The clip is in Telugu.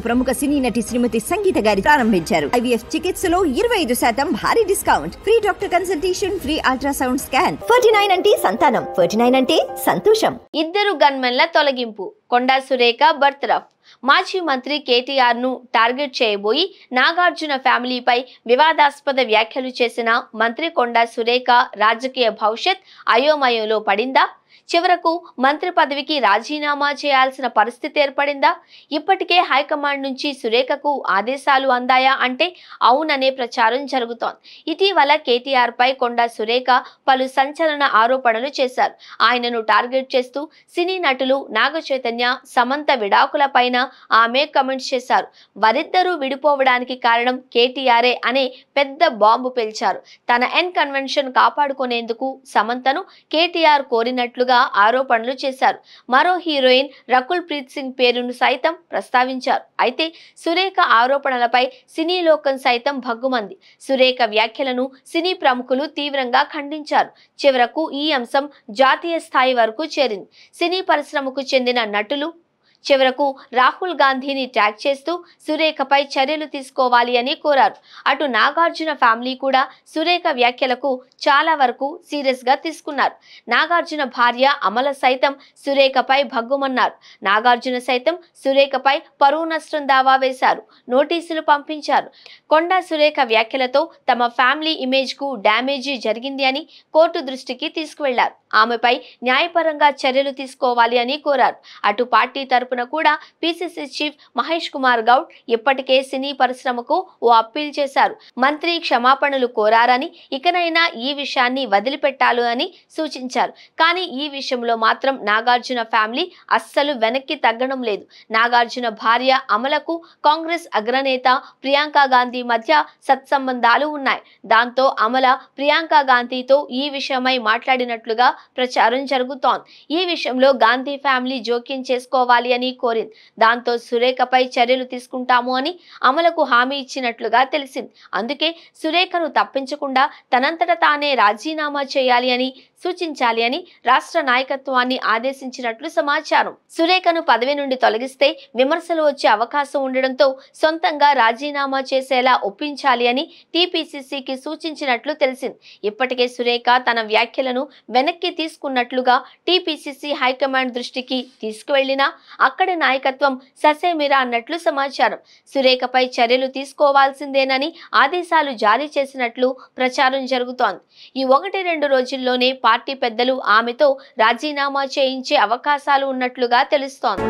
ప్రముఖ సినీ నటి శ్రీమతి సంగీత గారి ప్రారంభించారు. ఐవీఎఫ్ చికిత్సలో 25% భారీ discount, free doctor consultation, free ultrasound scan. 49 అంటే సంతానం, 49 అంటే సంతోషం. ఇద్దరు గన్మెన్ల తొలగింపు, కొండా సురేఖ బర్తరఫ్. మాజీ మంత్రి కేటీఆర్ ను టార్గెట్ చేయబోయి నాగార్జున ఫ్యామిలీపై వివాదాస్పద వ్యాఖ్యలు చేసిన మంత్రి కొండా సురేఖ రాజకీయ భవిష్యత్ అయోమయంలో పడిందా? చివరకు మంత్రి పదవికి రాజీనామా చేయాల్సిన పరిస్థితి ఏర్పడిందా? ఇప్పటికే హైకమాండ్ నుంచి సురేఖకు ఆదేశాలు అందాయా అంటే అవుననే ప్రచారం జరుగుతోంది. ఇటీవల కేటీఆర్ పై కొండా సురేఖ పలు సంచలన ఆరోపణలు చేశారు. ఆయనను టార్గెట్ చేస్తూ సినీ నటులు నాగ చైతన్య, సమంత విడాకుల పైన ఆమె కమెంట్స్ చేశారు. వారిద్దరూ విడిపోవడానికి కారణం కేటీఆర్ఏ అనే పెద్ద బాంబు పేల్చారు. తన కన్వెన్షన్ కాపాడుకునేందుకు సమంతను కేటీఆర్ కోరినట్లుగా ఆరోపణలు చేశారు. మరో హీరోయిన్ రకుల్ ప్రీత్ సింగ్ పేరును సైతం ప్రస్తావించారు. అయితే సురేఖ ఆరోపణలపై సినీ లోకం సైతం భగ్గుమంది. సురేఖ వ్యాఖ్యలను సినీ ప్రముఖులు తీవ్రంగా ఖండించారు. చివరకు ఈ అంశం జాతీయ స్థాయి వరకు చేరింది. సినీ పరిశ్రమకు చెందిన నటులు చివరకు రాహుల్ గాంధీని ట్యాగ్ చేస్తూ సురేఖపై చర్యలు తీసుకోవాలి అని కోరారు. అటు నాగార్జున ఫ్యామిలీ కూడా సురేఖ వ్యాఖ్యలకు చాలా వరకు సీరియస్ గా తీసుకున్నారు. నాగార్జున భార్య అమల సైతం సురేఖపై భగ్గుమన్నారు. నాగార్జున సైతం సురేఖపై పరువు నష్టం దావా వేశారు, నోటీసులు పంపించారు. కొండా సురేఖ వ్యాఖ్యలతో తమ ఫ్యామిలీ ఇమేజ్ కు డ్యామేజీ జరిగింది అని కోర్టు దృష్టికి తీసుకువెళ్లారు. ఆమెపై న్యాయపరంగా చర్యలు తీసుకోవాలి అని కోరారు. అటు పార్టీ తరపున కూడా పిసిసి చీఫ్ మహేష్ కుమార్ గౌడ్ ఇప్పటికే సినీ పరిశ్రమకు ఓ అప్పీల్ చేశారు. మంత్రి క్షమాపణలు కోరారని, ఇకనైనా ఈ విషయాన్ని వదిలిపెట్టాలి అని సూచించారు. కానీ ఈ విషయంలో మాత్రం నాగార్జున ఫ్యామిలీ అస్సలు వెనక్కి తగ్గడం లేదు. నాగార్జున భార్య అమలకు కాంగ్రెస్ అగ్రనేత ప్రియాంక గాంధీ మధ్య సత్సంబంధాలు ఉన్నాయి. దాంతో అమల ప్రియాంక గాంధీతో ఈ విషయమై మాట్లాడినట్లుగా ప్రచారం జరుగుతోంది. ఈ విషయంలో గాంధీ ఫ్యామిలీ జోక్యం చేసుకోవాలి అని కోరింది. దాంతో సురేఖపై చర్యలు తీసుకుంటాము అని అమలకు హామీ ఇచ్చినట్లుగా తెలిసింది. అందుకే సురేఖను తప్పించకుండా తనంతట తానే రాజీనామా చేయాలి అని సూచించాలి అని రాష్ట్ర నాయకత్వాన్ని ఆదేశించినట్లు సమాచారం. సురేఖను పదవి నుండి తొలగిస్తే విమర్శలు వచ్చే అవకాశం ఉండడంతో సొంతంగా రాజీనామా చేసేలా ఒప్పించాలి అని టీపీసీసీకి సూచించినట్లు తెలిసింది. ఇప్పటికే సురేఖ తన వ్యాఖ్యలను వెనక్కి తీసుకున్నట్లుగా టీపీసీసీ హైకమాండ్ దృష్టికి తీసుకువెళ్లినా అక్కడి నాయకత్వం ససేమిరా అన్నట్లు సమాచారం. సురేఖపై చర్యలు తీసుకోవాల్సిందేనని ఆదేశాలు జారీ చేసినట్లు ప్రచారం జరుగుతోంది. ఈ 1-2 రోజుల్లోనే పార్టీ పెద్దలు ఆమెతో రాజీనామా చేయించే అవకాశాలు ఉన్నట్లుగా తెలుస్తోంది.